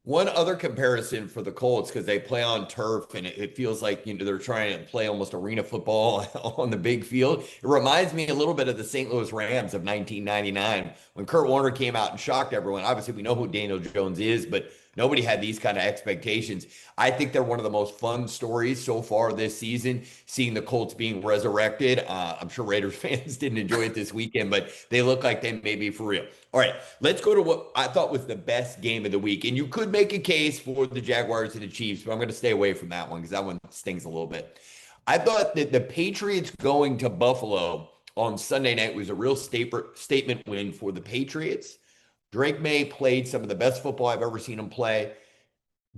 One other comparison for the Colts, because they play on turf and it feels like, they're trying to play almost arena football on the big field. It reminds me a little bit of the St. Louis Rams of 1999 when Kurt Warner came out and shocked everyone. Obviously, we know who Daniel Jones is, but nobody had these kind of expectations. I think they're one of the most fun stories so far this season, seeing the Colts being resurrected. I'm sure Raiders fans didn't enjoy it this weekend, but they look like they may be for real. All right, let's go to what I thought was the best game of the week. And you could make a case for the Jaguars and the Chiefs, but I'm going to stay away from that one because that one stings a little bit. I thought that the Patriots going to Buffalo on Sunday night was a real statement win for the Patriots. Drake May played some of the best football I've ever seen him play.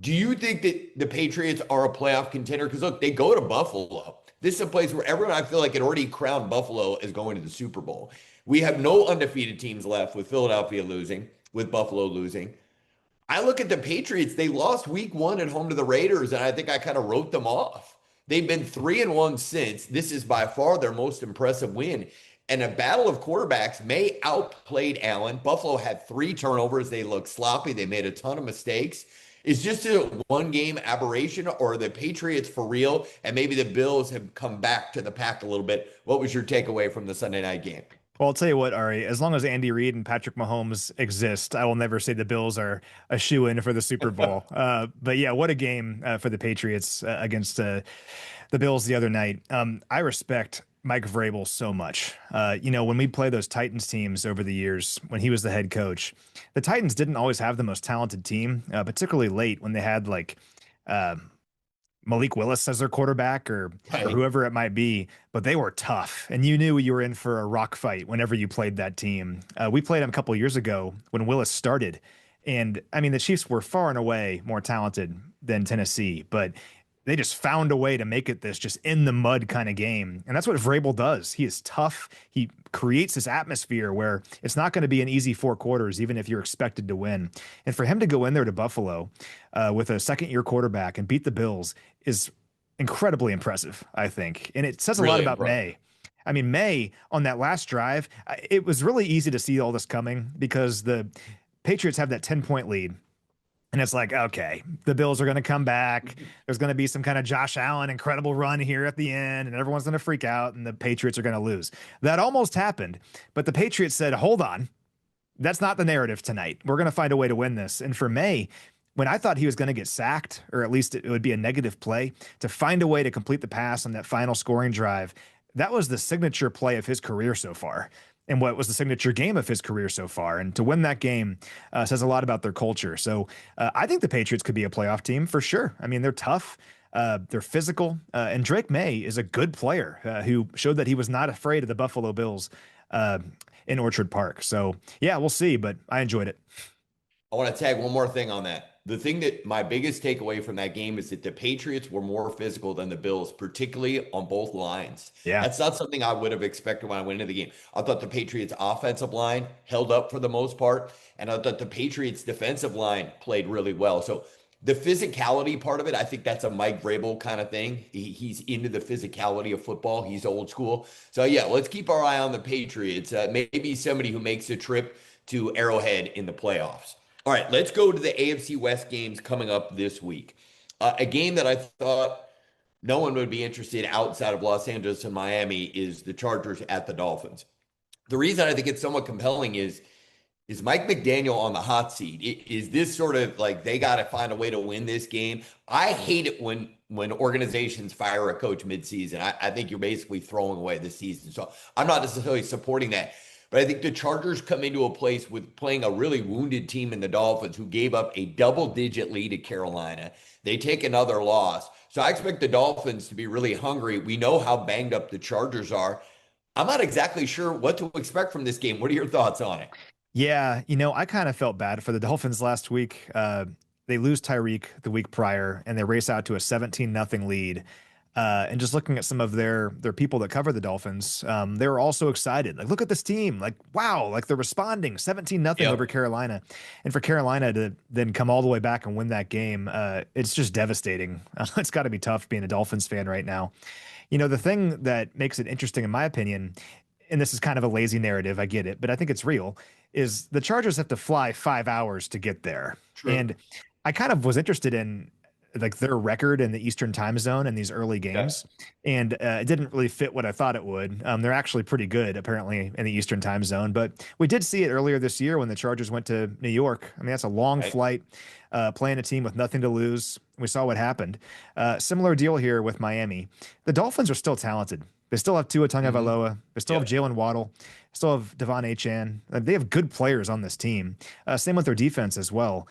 Do you think that the Patriots are a playoff contender? Because, look, they go to Buffalo. This is a place where everyone, I feel like, had already crowned Buffalo as going to the Super Bowl. We have no undefeated teams left with Philadelphia losing, with Buffalo losing. I look at the Patriots. They lost week 1 at home to the Raiders, and I think I kind of wrote them off. They've been 3-1 since. This is by far their most impressive win. And a battle of quarterbacks, May outplayed Allen. Buffalo had 3 turnovers. They looked sloppy. They made a ton of mistakes. Is just a one-game aberration, or are the Patriots for real? And maybe the Bills have come back to the pack a little bit. What was your takeaway from the Sunday night game? Well, I'll tell you what, Ari, as long as Andy Reid and Patrick Mahomes exist, I will never say the Bills are a shoo-in for the Super Bowl. But yeah, what a game for the Patriots against the Bills the other night. I respect Mike Vrabel so much. When we play those Titans teams over the years, when he was the head coach, the Titans didn't always have the most talented team, particularly late when they had like Malik Willis as their quarterback or whoever it might be, but they were tough. And you knew you were in for a rock fight whenever you played that team. We played them a couple of years ago when Willis started. And I mean, the Chiefs were far and away more talented than Tennessee, but they just found a way to make it this just in the mud kind of game. And that's what Vrabel does. He is tough. He creates this atmosphere where it's not going to be an easy 4 quarters, even if you're expected to win. And for him to go in there to Buffalo with a second-year quarterback and beat the Bills is incredibly impressive, I think. And it says a lot about May. I mean, May, on that last drive, it was really easy to see all this coming because the Patriots have that 10-point lead. And it's like, okay, the Bills are going to come back. There's going to be some kind of Josh Allen incredible run here at the end, and everyone's going to freak out, and the Patriots are going to lose. That almost happened, but the Patriots said, hold on. That's not the narrative tonight. We're going to find a way to win this. And for May, when I thought he was going to get sacked, or at least it would be a negative play, to find a way to complete the pass on that final scoring drive, that was the signature play of his career so far. And what was the signature game of his career so far. And to win that game says a lot about their culture. So I think the Patriots could be a playoff team for sure. I mean, they're tough. They're physical. And Drake May is a good player who showed that he was not afraid of the Buffalo Bills in Orchard Park. So, yeah, we'll see. But I enjoyed it. I want to tag one more thing on that. The thing that my biggest takeaway from that game is that the Patriots were more physical than the Bills, particularly on both lines. Yeah. That's not something I would have expected when I went into the game. I thought the Patriots offensive line held up for the most part, and I thought the Patriots defensive line played really well. So the physicality part of it, I think that's a Mike Vrabel kind of thing. He's into the physicality of football. He's old school. So yeah, let's keep our eye on the Patriots. Maybe somebody who makes a trip to Arrowhead in the playoffs. All right, let's go to the AFC West games coming up this week. A game that I thought no one would be interested outside of Los Angeles and Miami is the Chargers at the Dolphins. The reason I think it's somewhat compelling is Mike McDaniel on the hot seat? Is this sort of like they got to find a way to win this game? I hate it when organizations fire a coach midseason. I think you're basically throwing away the season. So I'm not necessarily supporting that. But I think the Chargers come into a place with playing a really wounded team in the Dolphins who gave up a double-digit lead to Carolina. They take another loss. So I expect the Dolphins to be really hungry. We know how banged up the Chargers are. I'm not exactly sure what to expect from this game. What are your thoughts on it? Yeah, I kind of felt bad for the Dolphins last week. They lose Tyreek the week prior, and they race out to a 17-0 lead. And just looking at some of their people that cover the Dolphins, they were also excited. Like, look at this team! Like, wow! Like they're responding 17-0 over Carolina, and for Carolina to then come all the way back and win that game, it's just devastating. It's got to be tough being a Dolphins fan right now. The thing that makes it interesting, in my opinion, and this is kind of a lazy narrative, I get it, but I think it's real, is the Chargers have to fly 5 hours to get there. True. And I kind of was interested in like their record in the Eastern time zone in these early games. And it didn't really fit what I thought it would. They're actually pretty good apparently in the Eastern time zone, but we did see it earlier this year when the Chargers went to New York. I mean, that's a long flight, playing a team with nothing to lose. We saw what happened. Similar deal here with Miami. The Dolphins are still talented. They still have Tua Tagovailoa. They still have Jalen Waddle. Still have Devon Achane. They have good players on this team. Same with their defense as well.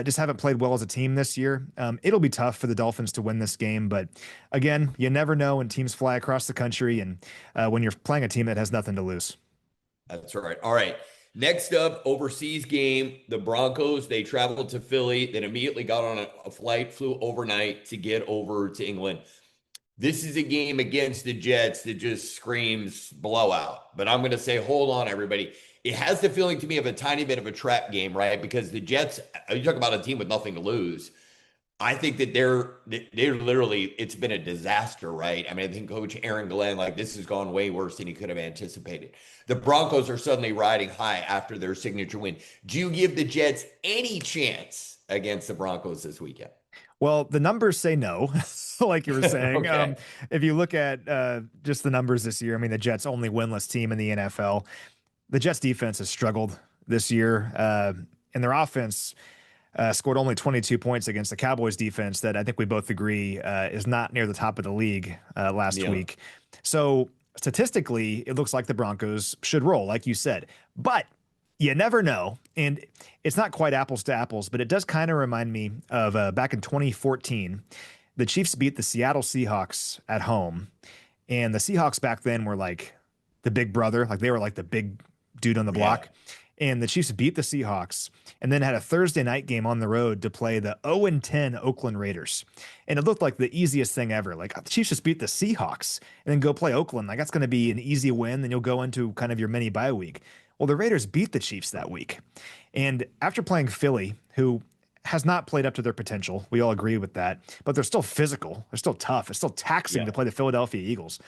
Just haven't played well as a team this year. It'll be tough for the Dolphins to win this game, but again, you never know when teams fly across the country and when you're playing a team that has nothing to lose. That's right. All right. Next up, overseas game, the Broncos, they traveled to Philly, then immediately got on a flight, flew overnight to get over to England. This is a game against the Jets that just screams blowout. But I'm going to say, hold on, everybody. It has the feeling to me of a tiny bit of a trap game, right? Because the Jets, you talk about a team with nothing to lose. I think that they're literally, it's been a disaster, right? I mean, I think Coach Aaron Glenn, like this has gone way worse than he could have anticipated. The Broncos are suddenly riding high after their signature win. Do you give the Jets any chance against the Broncos this weekend? Well, the numbers say no, like you were saying. Okay. If you look at just the numbers this year, I mean, the Jets only winless team in the NFL. The Jets defense has struggled this year, and their offense scored only 22 points against the Cowboys defense that I think we both agree is not near the top of the league last week. So statistically, it looks like the Broncos should roll, like you said. But you never know. And it's not quite apples to apples, but it does kind of remind me of back in 2014, the Chiefs beat the Seattle Seahawks at home. And the Seahawks back then were like the big brother, like they were like the big dude on the block. And the Chiefs beat the Seahawks and then had a Thursday night game on the road to play the 0-10 Oakland Raiders. And it looked like the easiest thing ever. Like the Chiefs just beat the Seahawks and then go play Oakland. Like that's going to be an easy win. Then you'll go into kind of your mini bye week. Well, the Raiders beat the Chiefs that week. And after playing Philly, who has not played up to their potential, we all agree with that, but they're still physical. They're still tough. It's still taxing to play the Philadelphia Eagles.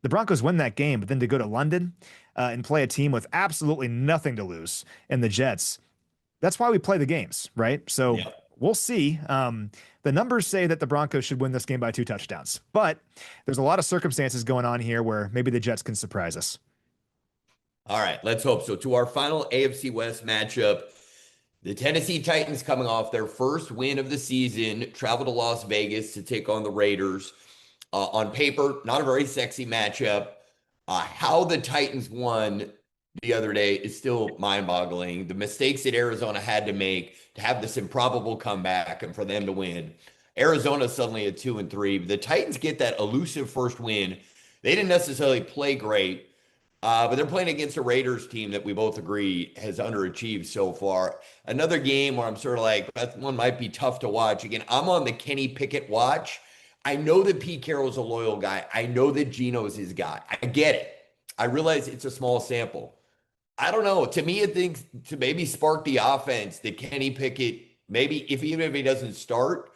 The Broncos win that game, but then to go to London and play a team with absolutely nothing to lose in the Jets, that's why we play the games, right? So we'll see. The numbers say that the Broncos should win this game by 2 touchdowns, but there's a lot of circumstances going on here where maybe the Jets can surprise us. All right, let's hope so. To our final AFC West matchup, the Tennessee Titans coming off their first win of the season, travel to Las Vegas to take on the Raiders. On paper, not a very sexy matchup. How the Titans won the other day is still mind-boggling. The mistakes that Arizona had to make to have this improbable comeback and for them to win. Arizona suddenly at 2-3. But the Titans get that elusive first win. They didn't necessarily play great, but they're playing against a Raiders team that we both agree has underachieved so far. Another game where I'm sort of like, that one might be tough to watch. Again, I'm on the Kenny Pickett watch. I know that Pete Carroll's a loyal guy. I know that Geno's his guy. I get it. I realize it's a small sample. I don't know. To me, I think to maybe spark the offense that Kenny Pickett, maybe even if he doesn't start,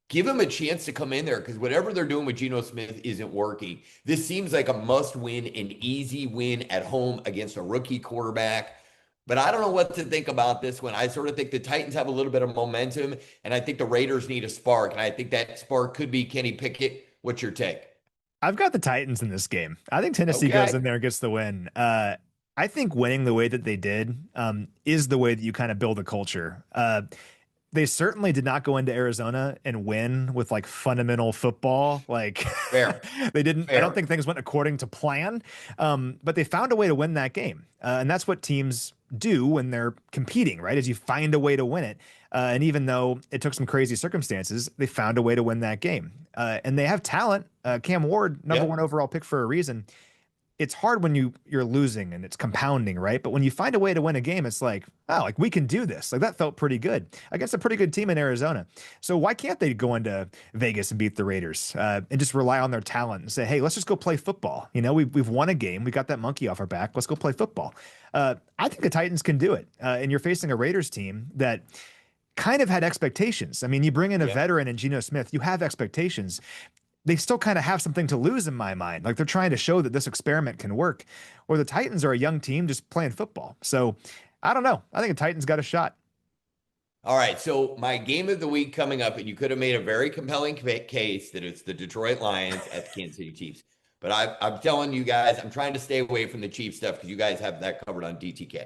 give him a chance to come in there because whatever they're doing with Geno Smith isn't working. This seems like a must-win, an easy win at home against a rookie quarterback. But I don't know what to think about this one. I sort of think the Titans have a little bit of momentum, and I think the Raiders need a spark. And I think that spark could be Kenny Pickett. What's your take? I've got the Titans in this game. I think Tennessee goes Okay. in there and gets the win. I think winning the way that they did is the way that you kind of build a culture. They certainly did not go into Arizona and win with like fundamental football. Like Fair. they didn't, I don't Fair. think things went according to plan. But they found a way to win that game. And that's what teams do when they're competing, right? Is you find a way to win it. And even though it took some crazy circumstances, they found a way to win that game. And they have talent. Cam Ward, number Yep. one overall pick for a reason. It's hard when you're losing and it's compounding, right? But when you find a way to win a game, it's like, oh, like we can do this. Like that felt pretty good against a pretty good team in Arizona. So why can't they go into Vegas and beat the Raiders and just rely on their talent and say, hey, let's just go play football. You know, we've won a game. We got that monkey off our back. Let's go play football. I think the Titans can do it. And you're facing a Raiders team that kind of had expectations. I mean, you bring in a veteran in Geno Smith, you have expectations. They still kind of have something to lose in my mind. Like they're trying to show that this experiment can work. Or the Titans are a young team just playing football. So I don't know. I think the Titans got a shot. All right. So my game of the week coming up, and you could have made a very compelling case that it's the Detroit Lions at the Kansas City Chiefs. But I'm telling you guys, I'm trying to stay away from the Chiefs stuff because you guys have that covered on DTK.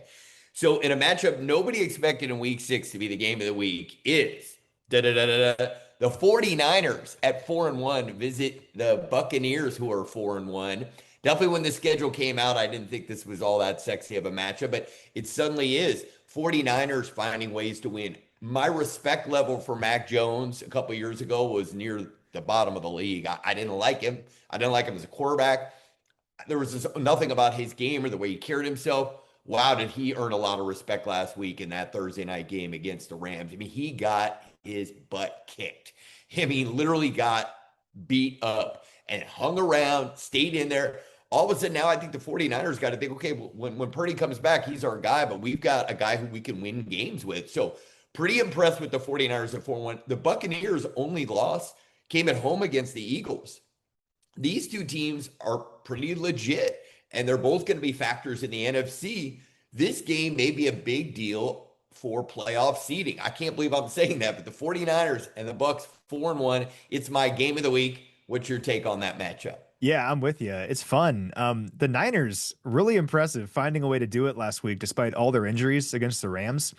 So in a matchup nobody expected in week 6 to be the game of the week is the 49ers at 4-1 visit the Buccaneers, who are 4-1. Definitely when the schedule came out, I didn't think this was all that sexy of a matchup, but it suddenly is. 49ers finding ways to win. My respect level for Mac Jones a couple years ago was near the bottom of the league. I didn't like him. I didn't like him as a quarterback. There was just nothing about his game or the way he carried himself. Wow, did he earn a lot of respect last week in that Thursday night game against the Rams. I mean, he got his butt kicked. I mean, literally got beat up and hung around, stayed in there. All of a sudden now I think the 49ers got to think, okay, when Purdy comes back, he's our guy, but we've got a guy who we can win games with. So pretty impressed with the 49ers at 4-1. The Buccaneers' only loss came at home against the Eagles. These two teams are pretty legit, and they're both going to be factors in the NFC. This game may be a big deal for playoff seeding. I can't believe I'm saying that, but the 49ers and the Bucs 4-1, it's my game of the week. What's your take on that matchup? Yeah, I'm with you. It's fun. The Niners, really impressive, finding a way to do it last week despite all their injuries against the Rams.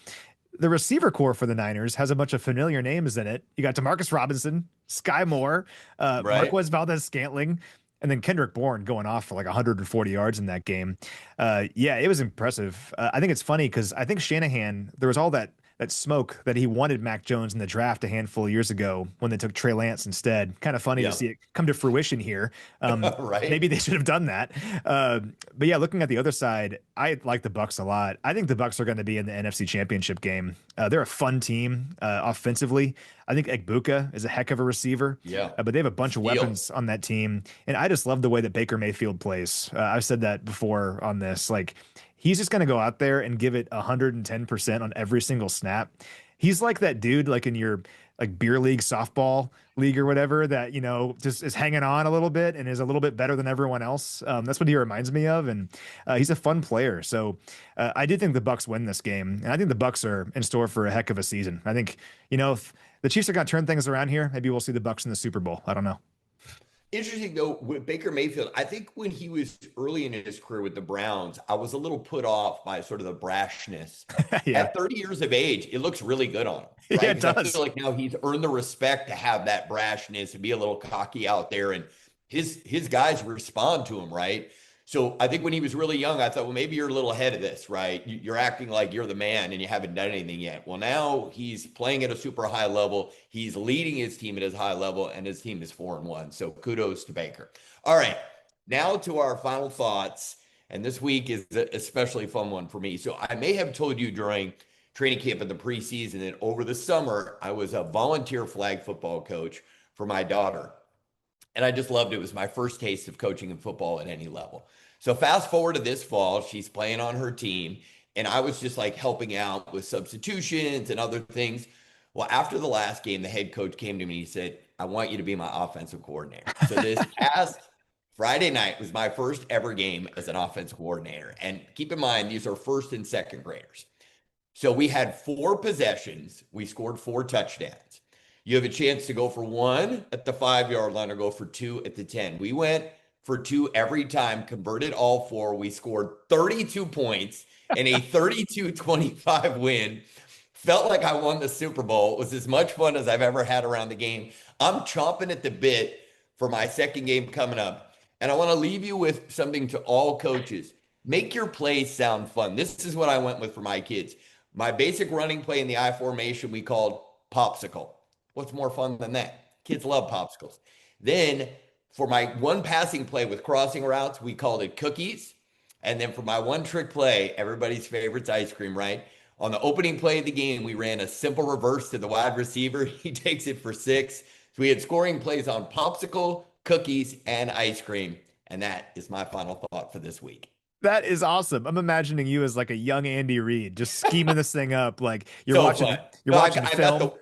The receiver core for the Niners has a bunch of familiar names in it. You got Demarcus Robinson, Sky Moore, Right. Marquez Valdez-Scantling, and then Kendrick Bourne going off for like 140 yards in that game. Yeah, it was impressive. I think it's funny because I think Shanahan, there was all that smoke that he wanted Mac Jones in the draft a handful of years ago when they took Trey Lance instead. Kind of funny to see it come to fruition here. Right. Maybe they should have done that. But yeah, looking at the other side, I like the Bucs a lot. I think the Bucs are going to be in the NFC Championship game. They're a fun team offensively. I think Egbuka is a heck of a receiver. Yeah. But they have a bunch of weapons on that team. And I just love the way that Baker Mayfield plays. I've said that before on this. Like, he's just going to go out there and give it 110% on every single snap. He's like that dude, like in your like beer league, softball league or whatever, that, you know, just is hanging on a little bit and is a little bit better than everyone else. That's what he reminds me of. And he's a fun player. So I do think the Bucs win this game. And I think the Bucs are in store for a heck of a season. I think, you know, if the Chiefs are going to turn things around here, maybe we'll see the Bucs in the Super Bowl. I don't know. Interesting though, with Baker Mayfield, I think when he was early in his career with the Browns, I was a little put off by sort of the brashness. Yeah. At 30 years of age, it looks really good on him. Right? Yeah, it 'Cause I does. feel like now he's earned the respect to have that brashness and be a little cocky out there, and his guys respond to him, right? So I think when he was really young, I thought, well, maybe you're a little ahead of this, right? You're acting like you're the man and you haven't done anything yet. Well, now he's playing at a super high level. He's leading his team at his high level, and his team is 4-1. So kudos to Baker. All right, now to our final thoughts. And this week is an especially fun one for me. So I may have told you during training camp in the preseason that over the summer, I was a volunteer flag football coach for my daughter. And I just loved it. It was my first taste of coaching in football at any level. So fast forward to this fall, she's playing on her team, and I was just like helping out with substitutions and other things. Well, after the last game, the head coach came to me and he said, I want you to be my offensive coordinator. So this past Friday night was my first ever game as an offense coordinator. And keep in mind, these are first and second graders. So we had 4 possessions. We scored 4 touchdowns. You have a chance to go for 1 at the 5-yard line or go for 2 at the 10. We went for 2 every time, converted all 4. We scored 32 points in a 32-25 win. Felt like I won the Super Bowl. It was as much fun as I've ever had around the game. I'm chomping at the bit for my second game coming up. And I want to leave you with something to all coaches. Make your plays sound fun. This is what I went with for my kids. My basic running play in the I formation, we called popsicle. What's more fun than that? Kids love popsicles. Then for my one passing play with crossing routes, we called it cookies. And then for my one trick play, everybody's favorite's ice cream, right? On the opening play of the game, we ran a simple reverse to the wide receiver. He takes it for 6. So we had scoring plays on popsicle, cookies, and ice cream. And that is my final thought for this week. That is awesome. I'm imagining you as like a young Andy Reid, just scheming this thing up. Like you're So watching, fun. you're No, watching I film.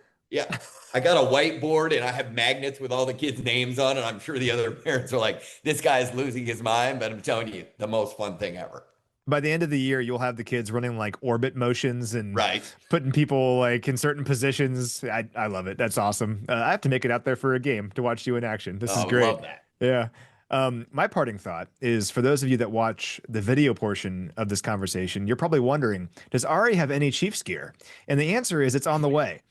I got a whiteboard and I have magnets with all the kids' names on it. I'm sure the other parents are like, this guy's losing his mind, but I'm telling you, the most fun thing ever. By the end of the year, you'll have the kids running like orbit motions and Right. putting people like in certain positions. I love it. That's awesome. I have to make it out there for a game to watch you in action. This is great. Love that. Yeah. My parting thought is for those of you that watch the video portion of this conversation, you're probably wondering, does Ari have any Chiefs gear? And the answer is it's on the way.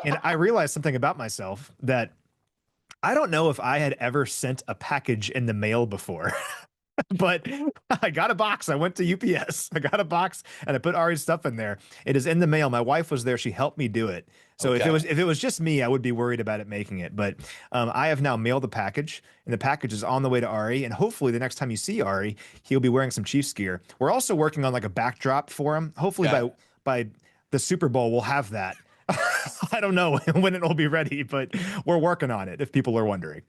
And I realized something about myself that I don't know if I had ever sent a package in the mail before. But I got a box. I went to UPS. I got a box and I put Ari's stuff in there. It is in the mail. My wife was there. She helped me do it. So Okay. if it was just me, I would be worried about it making it. But I have now mailed the package, and the package is on the way to Ari. And hopefully, the next time you see Ari, he'll be wearing some Chiefs gear. We're also working on like a backdrop for him. Hopefully, Yeah. by the Super Bowl, we'll have that. I don't know when it will be ready, but we're working on it. If people are wondering.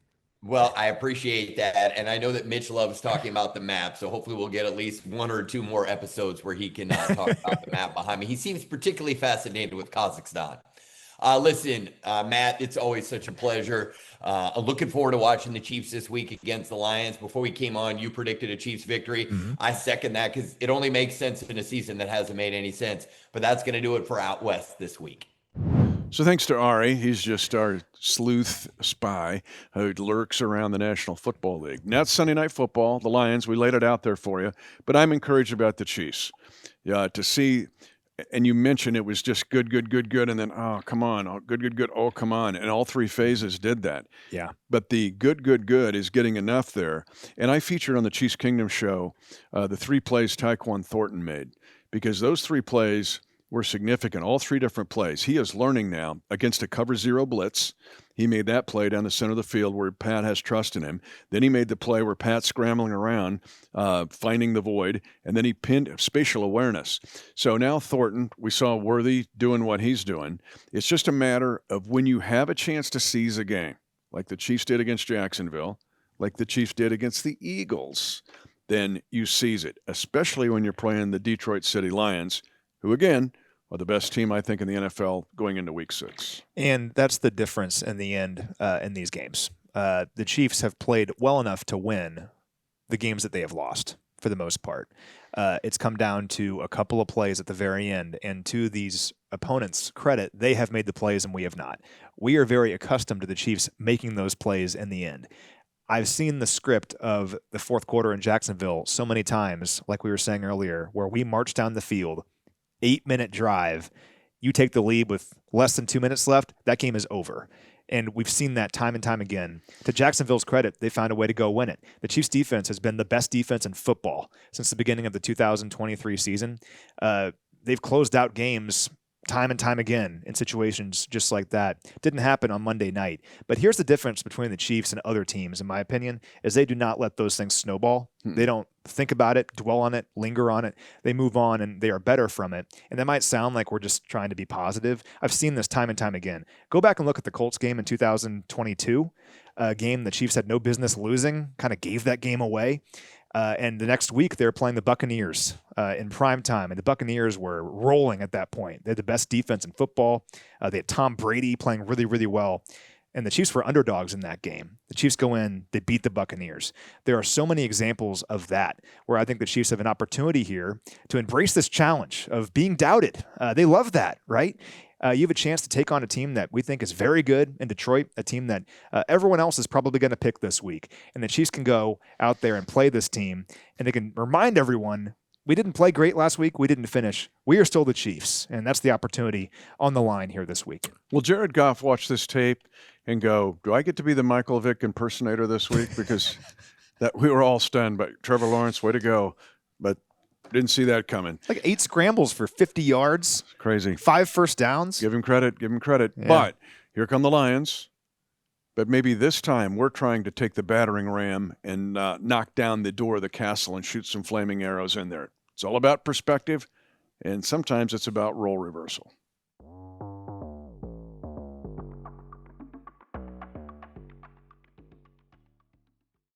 Well, I appreciate that. And I know that Mitch loves talking about the map. So hopefully we'll get at least 1 or 2 more episodes where he can talk about the map behind me. He seems particularly fascinated with Kazakhstan. Listen, Matt, it's always such a pleasure. I'm looking forward to watching the Chiefs this week against the Lions. Before we came on, you predicted a Chiefs victory. Mm-hmm. I second that because it only makes sense in a season that hasn't made any sense. But that's going to do it for Out West this week. So thanks to Ari, he's just our sleuth spy who lurks around the National Football League. Now it's Sunday Night Football, the Lions, we laid it out there for you, but I'm encouraged about the Chiefs. Yeah, to see, and you mentioned it was just good, and then, oh, come on, oh, good, oh, come on, and all 3 phases did that. Yeah. But the good is getting enough there. And I featured on the Chiefs Kingdom show the 3 plays Tyquan Thornton made, because those 3 plays were significant, all 3 different plays. He is learning now against a cover 0 blitz. He made that play down the center of the field where Pat has trust in him. Then he made the play where Pat's scrambling around, finding the void, and then he pinned spatial awareness. So now Thornton, we saw Worthy doing what he's doing. It's just a matter of when you have a chance to seize a game, like the Chiefs did against Jacksonville, like the Chiefs did against the Eagles, then you seize it, especially when you're playing the Detroit City Lions, who, again, are the best team, I think, in the NFL going into Week 6. And that's the difference in the end in these games. The Chiefs have played well enough to win the games that they have lost for the most part. It's come down to a couple of plays at the very end. And to these opponents' credit, they have made the plays and we have not. We are very accustomed to the Chiefs making those plays in the end. I've seen the script of the fourth quarter in Jacksonville so many times, like we were saying earlier, where we march down the field, 8-minute drive, you take the lead with less than 2 minutes left, that game is over. And we've seen that time and time again. To Jacksonville's credit, they found a way to go win it. The Chiefs' defense has been the best defense in football since the beginning of the 2023 season. They've closed out games time and time again in situations just like that. Didn't happen on Monday night. But here's the difference between the Chiefs and other teams, in my opinion, is they do not let those things snowball. They don't think about it, dwell on it, linger on it. They move on and they are better from it. And that might sound like we're just trying to be positive. I've seen this time and time again. Go back and look at the Colts game in 2022, a game the Chiefs had no business losing, kind of gave that game away. And the next week, they're playing the Buccaneers in prime time. And the Buccaneers were rolling at that point. They had the best defense in football. They had Tom Brady playing really, really well. and the Chiefs were underdogs in that game. The Chiefs go in, they beat the Buccaneers. There are so many examples of that where I think the Chiefs have an opportunity here to embrace this challenge of being doubted. They love that, right? You have a chance to take on a team that we think is very good in Detroit, a team that everyone else is probably going to pick this week. And the Chiefs can go out there and play this team, and they can remind everyone, we didn't play great last week. We didn't finish. We are still the Chiefs, and that's the opportunity on the line here this week. Will Jared Goff watch this tape and go, do I get to be the Michael Vick impersonator this week? Because that we were all stunned by Trevor Lawrence, way to go. But didn't see that coming. Like 8 scrambles for 50 yards. Crazy. 5 first downs. Give him credit. Give him credit. Yeah. But here come the Lions. But maybe this time we're trying to take the battering ram and knock down the door of the castle and shoot some flaming arrows in there. It's all about perspective, and sometimes it's about role reversal.